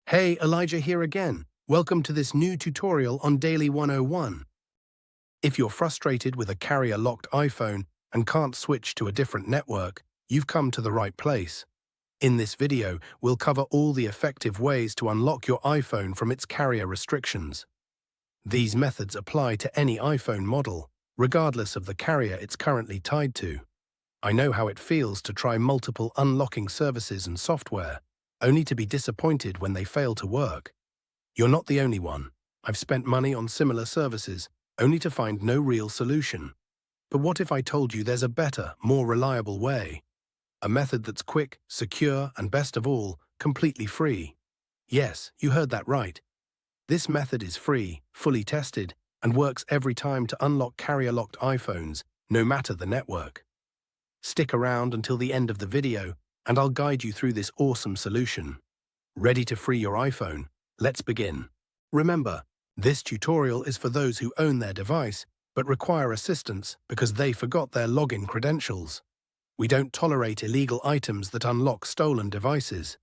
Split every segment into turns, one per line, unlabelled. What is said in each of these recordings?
Hey, Elijah here again. Welcome to this new tutorial on Daily 101. If you're frustrated with a carrier-locked iPhone and can't switch to a different network, you've come to the right place. In this video, we'll cover all the effective ways to unlock your iPhone from its carrier restrictions. These methods apply to any iPhone model, regardless of the carrier it's currently tied to. I know how it feels to try multiple unlocking services and software, only to be disappointed when they fail to work. You're not the only one. I've spent money on similar services, only to find no real solution. But what if I told you there's a better, more reliable way? A method that's quick, secure, and best of all, completely free. Yes, you heard that right. This method is free, fully tested, and works every time to unlock carrier-locked iPhones, no matter the network. Stick around until the end of the video, and I'll guide you through this awesome solution. Ready to free your iPhone? Let's begin. Remember, this tutorial is for those who own their device, but require assistance because they forgot their login credentials. We don't tolerate illegal items that unlock stolen devices.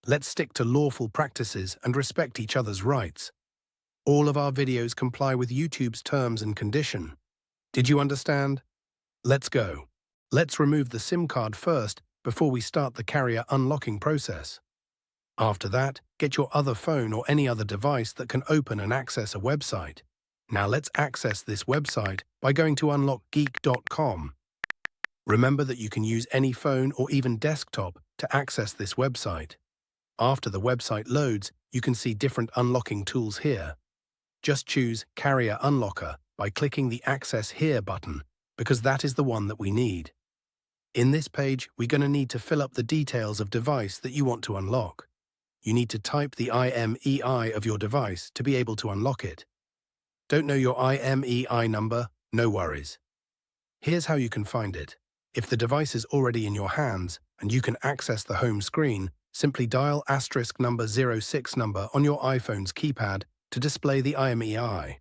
Let's stick to lawful practices and respect each other's rights. All of our videos comply with YouTube's terms and condition. Did you understand? Let's go. Let's remove the SIM card first before we start the carrier unlocking process. After that, get your other phone or any other device that can open and access a website. Now let's access this website by going to unlockgeek.com. Remember that you can use any phone or even desktop to access this website. After the website loads, you can see different unlocking tools here. Just choose Carrier Unlocker by clicking the Access Here button, because that is the one that we need. In this page, we're going to need to fill up the details of device that you want to unlock. You need to type the IMEI of your device to be able to unlock it. Don't know your IMEI number? No worries. Here's how you can find it. If the device is already in your hands and you can access the home screen, simply dial *06 number on your iPhone's keypad to display the IMEI.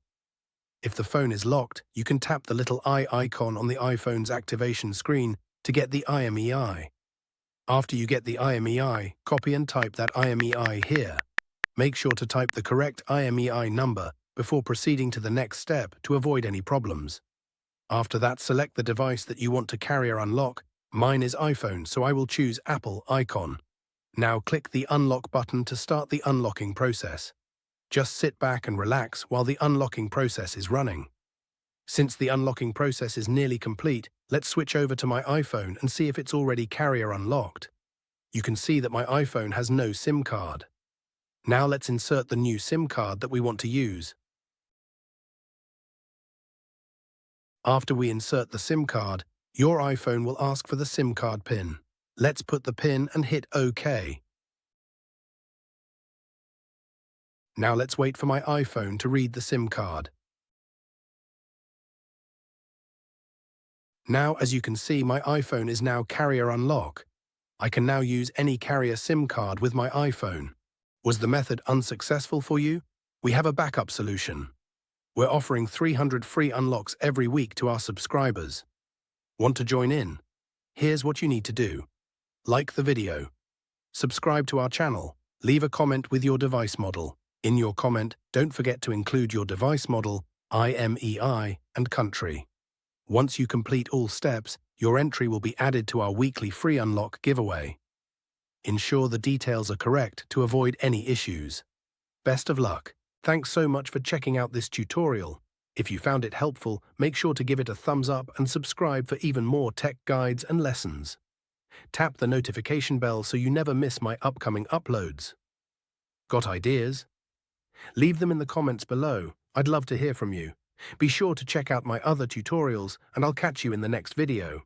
If the phone is locked, you can tap the little eye icon on the iPhone's activation screen to get the IMEI. After you get the IMEI, copy and type that IMEI here. Make sure to type the correct IMEI number before proceeding to the next step to avoid any problems. After that, select the device that you want to carrier unlock. Mine is iPhone, so I will choose Apple icon. Now click the unlock button to start the unlocking process. Just sit back and relax while the unlocking process is running. Since the unlocking process is nearly complete, let's switch over to my iPhone and see if it's already carrier unlocked. You can see that my iPhone has no SIM card. Now let's insert the new SIM card that we want to use. After we insert the SIM card, your iPhone will ask for the SIM card PIN. Let's put the PIN and hit OK. Now let's wait for my iPhone to read the SIM card. Now, as you can see, my iPhone is now carrier unlock. I can now use any carrier SIM card with my iPhone. Was the method unsuccessful for you? We have a backup solution. We're offering 300 free unlocks every week to our subscribers. Want to join in? Here's what you need to do. Like the video. Subscribe to our channel. Leave a comment with your device model. In your comment, don't forget to include your device model, IMEI, and country. Once you complete all steps, your entry will be added to our weekly free unlock giveaway. Ensure the details are correct to avoid any issues. Best of luck. Thanks so much for checking out this tutorial. If you found it helpful, make sure to give it a thumbs up and subscribe for even more tech guides and lessons. Tap the notification bell so you never miss my upcoming uploads. Got ideas? Leave them in the comments below. I'd love to hear from you. Be sure to check out my other tutorials, and I'll catch you in the next video.